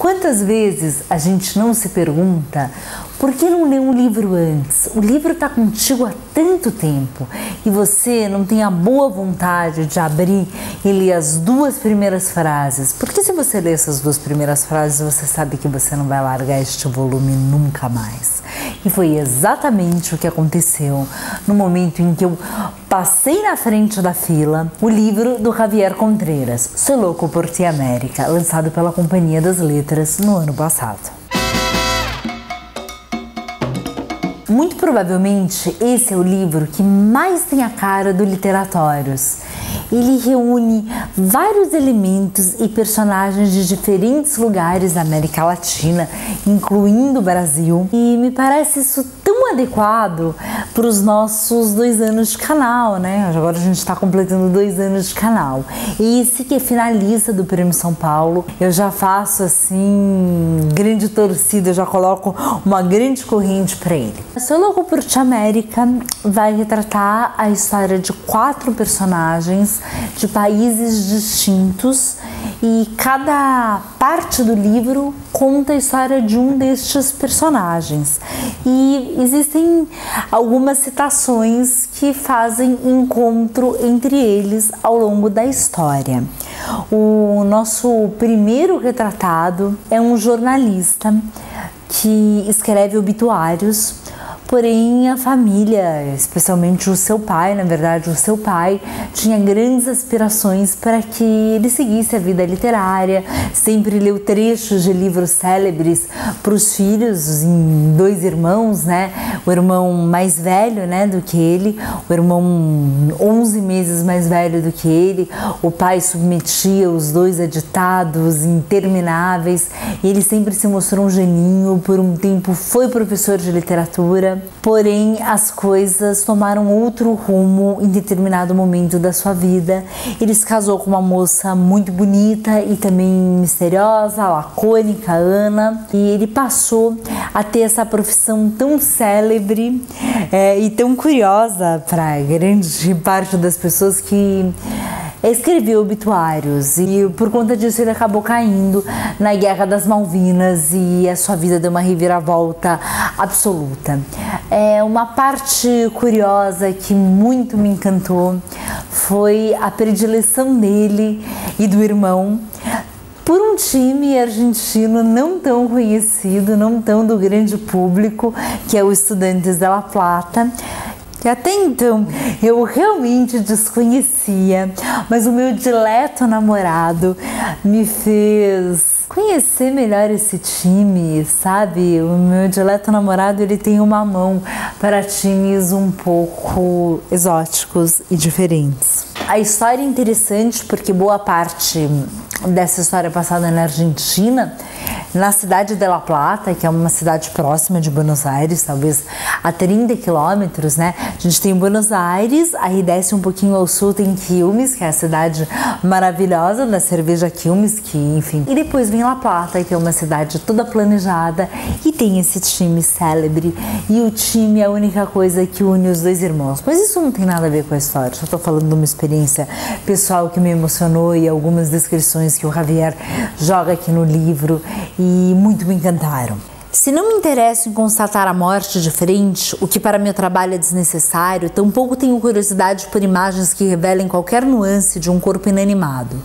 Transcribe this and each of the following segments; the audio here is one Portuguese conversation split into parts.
Quantas vezes a gente não se pergunta por que não leu um livro antes? O livro está contigo há tanto tempo e você não tem a boa vontade de abrir e ler as 2 primeiras frases. Porque se você ler essas 2 primeiras frases, você sabe que você não vai largar este volume nunca mais. E foi exatamente o que aconteceu no momento em que eu passei na frente da fila o livro do Javier Contreras, Sou Louco por Ti América, lançado pela Companhia das Letras no ano passado. Muito provavelmente esse é o livro que mais tem a cara do Literatórios. Ele reúne vários elementos e personagens de diferentes lugares da América Latina, incluindo o Brasil, e me parece isso tão adequado para os nossos 2 anos de canal, né? Agora a gente está completando 2 anos de canal. Esse que é finalista do Prêmio São Paulo, eu já faço assim, grande torcida, eu já coloco uma grande corrente para ele. Sou Louco por Ti América vai retratar a história de 4 personagens de países distintos e cada parte do livro conta a história de um destes personagens. E existem algumas citações que fazem encontro entre eles ao longo da história. O nosso primeiro retratado é um jornalista que escreve obituários. Porém, a família, especialmente o seu pai, na verdade, o seu pai tinha grandes aspirações para que ele seguisse a vida literária, sempre leu trechos de livros célebres para os filhos, em 2 irmãos, né? O irmão mais velho, né, do que ele, o irmão 11 meses mais velho do que ele. O pai submetia os 2 a ditados intermináveis e ele sempre se mostrou um geninho, por um tempo foi professor de literatura. Porém, as coisas tomaram outro rumo em determinado momento da sua vida. Ele se casou com uma moça muito bonita e também misteriosa, lacônica, Ana, e ele passou a ter essa profissão tão célebre e tão curiosa para grande parte das pessoas que escreveu obituários, e por conta disso ele acabou caindo na Guerra das Malvinas e a sua vida deu uma reviravolta absoluta. Uma parte curiosa que muito me encantou foi a predileção dele e do irmão por um time argentino não tão conhecido, não tão do grande público, que é o Estudiantes de La Plata, que até então eu realmente desconhecia, mas o meu dileto namorado me fez conhecer melhor esse time, sabe? O meu dileto namorado, ele tem uma mão para times um pouco exóticos e diferentes. A história é interessante porque boa parte dessa história passada na Argentina, na cidade de La Plata, que é uma cidade próxima de Buenos Aires, talvez a 30 quilômetros, né? A gente tem Buenos Aires, aí desce um pouquinho ao sul, tem Quilmes, que é a cidade maravilhosa da cerveja Quilmes, que enfim. E depois vem La Plata, que é uma cidade toda planejada e tem esse time célebre. E o time é a única coisa que une os 2 irmãos. Mas isso não tem nada a ver com a história, só tô falando de uma experiência pessoal que me emocionou e algumas descrições que o Javier joga aqui no livro e muito me encantaram. Se não me interesso em constatar a morte de frente, o que para meu trabalho é desnecessário, tampouco tenho curiosidade por imagens que revelem qualquer nuance de um corpo inanimado.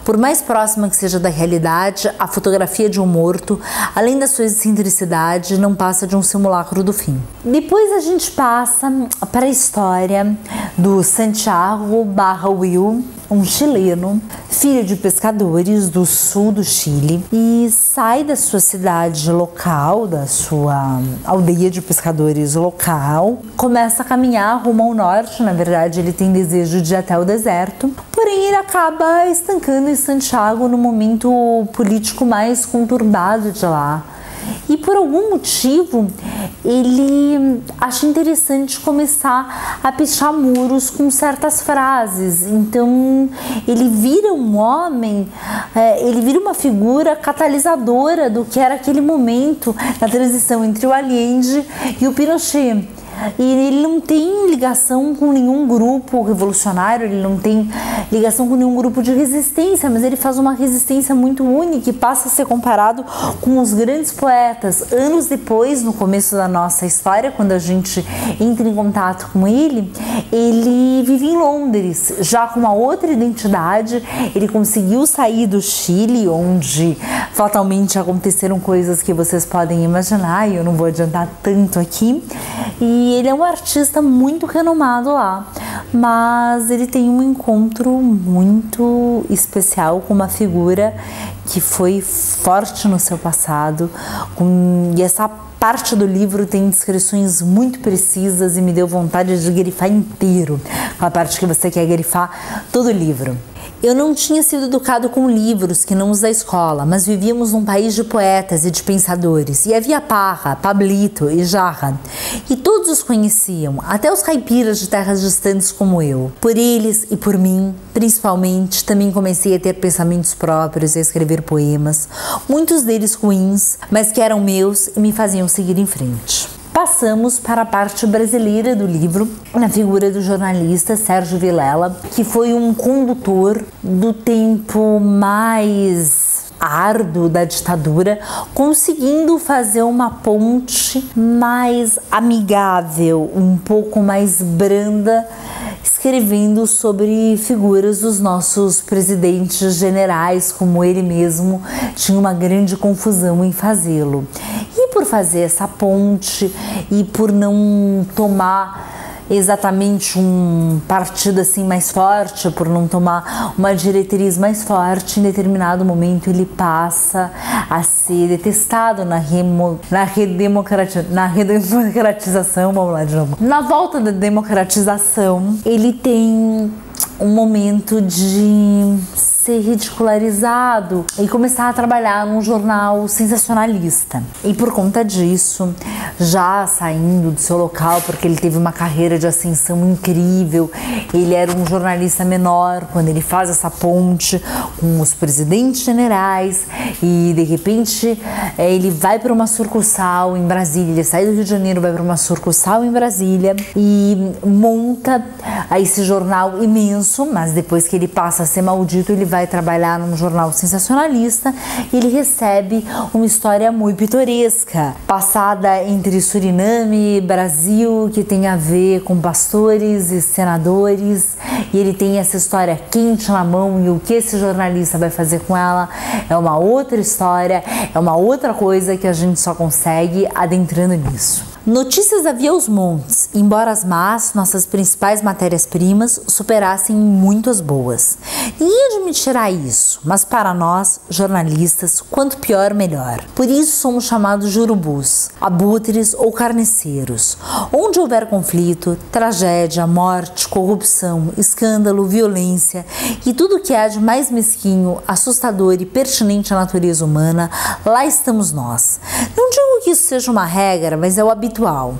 Por mais próxima que seja da realidade, a fotografia de um morto, além da sua excentricidade, não passa de um simulacro do fim. Depois a gente passa para a história do Santiago Will, um chileno, filho de pescadores do sul do Chile, e sai da sua cidade local, da sua aldeia de pescadores local, começa a caminhar rumo ao norte. Na verdade, ele tem desejo de ir até o deserto, porém ele acaba estancando em Santiago no momento político mais conturbado de lá. E por algum motivo ele acha interessante começar a pichar muros com certas frases. Então ele vira um homem, ele vira uma figura catalisadora do que era aquele momento na transição entre o Allende e o Pinochet. e ele não tem ligação com nenhum grupo revolucionário, ele não tem ligação com nenhum grupo de resistência, mas ele faz uma resistência muito única e passa a ser comparado com os grandes poetas. Anos depois, no começo da nossa história, quando a gente entra em contato com ele, ele vive em Londres, já com uma outra identidade. Ele conseguiu sair do Chile, onde fatalmente aconteceram coisas que vocês podem imaginar, e eu não vou adiantar tanto aqui. E ele é um artista muito renomado lá, mas ele tem um encontro muito especial com uma figura que foi forte no seu passado, e essa parte do livro tem descrições muito precisas e me deu vontade de grifar inteiro, a parte que você quer grifar todo o livro. Eu não tinha sido educado com livros que não os da escola, mas vivíamos num país de poetas e de pensadores, e havia Parra, Pablito e Jarra, e todos os conheciam, até os caipiras de terras distantes como eu. Por eles e por mim, principalmente, também comecei a ter pensamentos próprios e a escrever poemas, muitos deles ruins, mas que eram meus e me faziam seguir em frente. Passamos para a parte brasileira do livro, na figura do jornalista Sérgio Vilela, que foi um condutor do tempo mais árduo da ditadura, conseguindo fazer uma ponte mais amigável, um pouco mais branda, escrevendo sobre figuras dos nossos presidentes generais, como ele mesmo tinha uma grande confusão em fazê-lo. E por fazer essa ponte e por não tomar exatamente um partido assim mais forte, por não tomar uma diretriz mais forte, em determinado momento ele passa a ser detestado na redemocratização, vamos lá de novo. Na volta da democratização, ele tem um momento de ser ridicularizado e começar a trabalhar num jornal sensacionalista. E por conta disso, já saindo do seu local, porque ele teve uma carreira de ascensão incrível, ele era um jornalista menor, quando ele faz essa ponte com os presidentes generais e de repente ele vai para uma sucursal em Brasília, ele sai do Rio de Janeiro, vai para uma sucursal em Brasília e monta esse jornal imenso, mas depois que ele passa a ser maldito, ele vai trabalhar num jornal sensacionalista e ele recebe uma história muito pitoresca, passada entre Suriname e Brasil, que tem a ver com pastores e senadores, e ele tem essa história quente na mão, e o que esse jornalista vai fazer com ela é uma outra história, é uma outra coisa que a gente só consegue adentrando nisso. Notícias havia aos montes, embora as más, nossas principais matérias-primas, superassem muito as boas. Ninguém admitirá isso, mas para nós, jornalistas, quanto pior, melhor. Por isso somos chamados de urubus, abutres ou carniceiros. Onde houver conflito, tragédia, morte, corrupção, escândalo, violência e tudo que há de mais mesquinho, assustador e pertinente à natureza humana, lá estamos nós. Não digo que isso seja uma regra, mas é o habitual.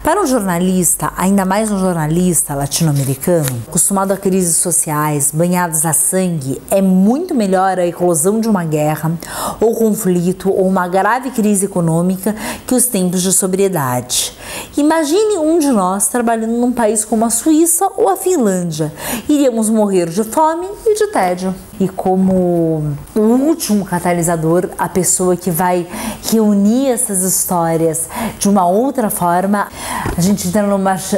Para um jornalista, ainda mais um jornalista latino-americano, acostumado a crises sociais, banhadas a sangue, é muito melhor a eclosão de uma guerra, ou conflito, ou uma grave crise econômica que os tempos de sobriedade. Imagine um de nós trabalhando num país como a Suíça ou a Finlândia. Iríamos morrer de fome e de tédio. E como o último catalisador, a pessoa que vai reunir essas histórias de uma outra forma, a gente entra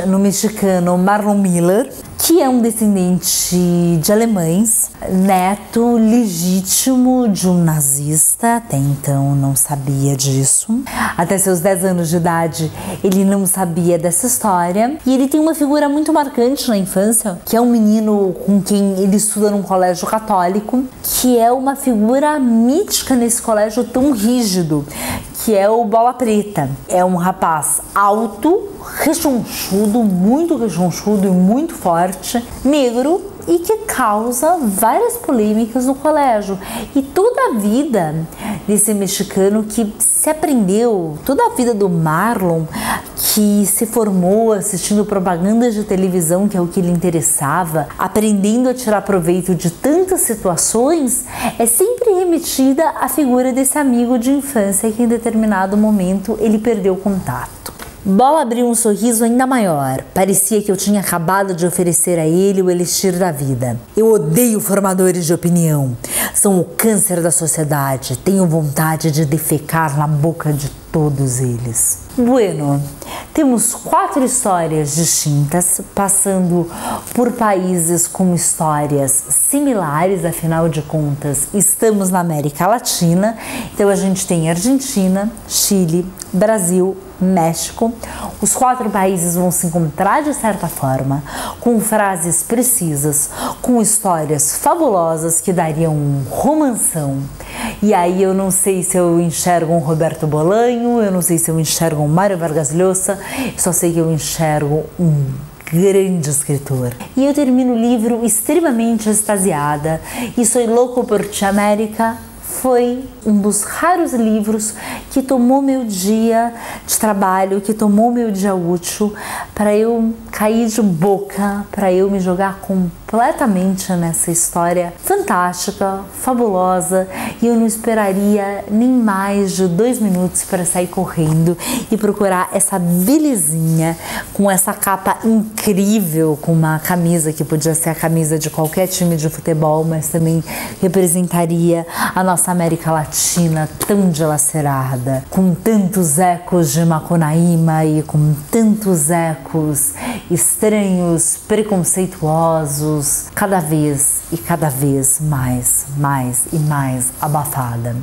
no mexicano Marlon Miller, que é um descendente de alemães, neto legítimo de um nazista, até então não sabia disso. Até seus 10 anos de idade, ele não sabia dessa história. E ele tem uma figura muito marcante na infância, que é um menino com quem ele estuda num colégio católico, que é uma figura mítica nesse colégio tão rígido, que é o Bola Preta. É um rapaz alto, rechonchudo, muito rechonchudo e muito forte, negro, e que causa várias polêmicas no colégio. E toda a vida desse mexicano que se aprendeu, toda a vida do Marlon, que se formou assistindo propagandas de televisão, que é o que lhe interessava, aprendendo a tirar proveito de tantas situações, é sempre remetida à figura desse amigo de infância que em determinado momento ele perdeu contato. Bola abriu um sorriso ainda maior. Parecia que eu tinha acabado de oferecer a ele o elixir da vida. Eu odeio formadores de opinião. São o câncer da sociedade. Tenho vontade de defecar na boca de todos eles. Bueno, temos 4 histórias distintas, passando por países com histórias similares, afinal de contas, estamos na América Latina. Então a gente tem Argentina, Chile, Brasil, México. Os 4 países vão se encontrar de certa forma, com frases precisas, com histórias fabulosas que dariam um romanção. E aí eu não sei se eu enxergo um Roberto Bolanho, eu não sei se eu enxergo um Mário Vargas Llosa, só sei que eu enxergo um grande escritor. E eu termino o livro extremamente extasiada e Soy Loco por Ti, América foi um dos raros livros que tomou meu dia de trabalho, que tomou meu dia útil para eu cair de boca, para eu me jogar completamente nessa história fantástica, fabulosa, e eu não esperaria nem mais de 2 minutos para sair correndo e procurar essa belezinha com essa capa incrível, com uma camisa que podia ser a camisa de qualquer time de futebol, mas também representaria a nossa América Latina tão dilacerada, com tantos ecos de Macunaíma e com tantos ecos estranhos, preconceituosos, cada vez mais e mais abafada.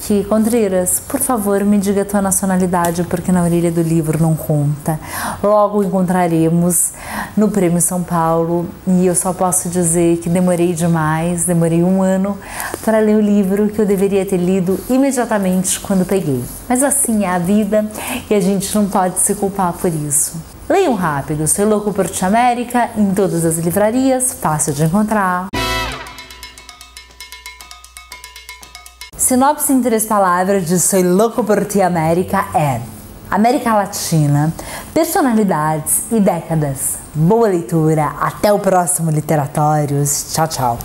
Que Contreiras, por favor, me diga a tua nacionalidade, porque na orelha do livro não conta. Logo encontraremos no Prêmio São Paulo e eu só posso dizer que demorei demais, demorei 1 ano para ler o livro que eu deveria ter lido imediatamente quando peguei. Mas assim é a vida e a gente não pode se culpar por isso. Leiam rápido, Soy Loco por Ti, América, em todas as livrarias, fácil de encontrar. Sinopse em 3 palavras de Soy Loco por Ti, América é: América Latina, personalidades e décadas. Boa leitura, até o próximo Literatórios. Tchau, tchau.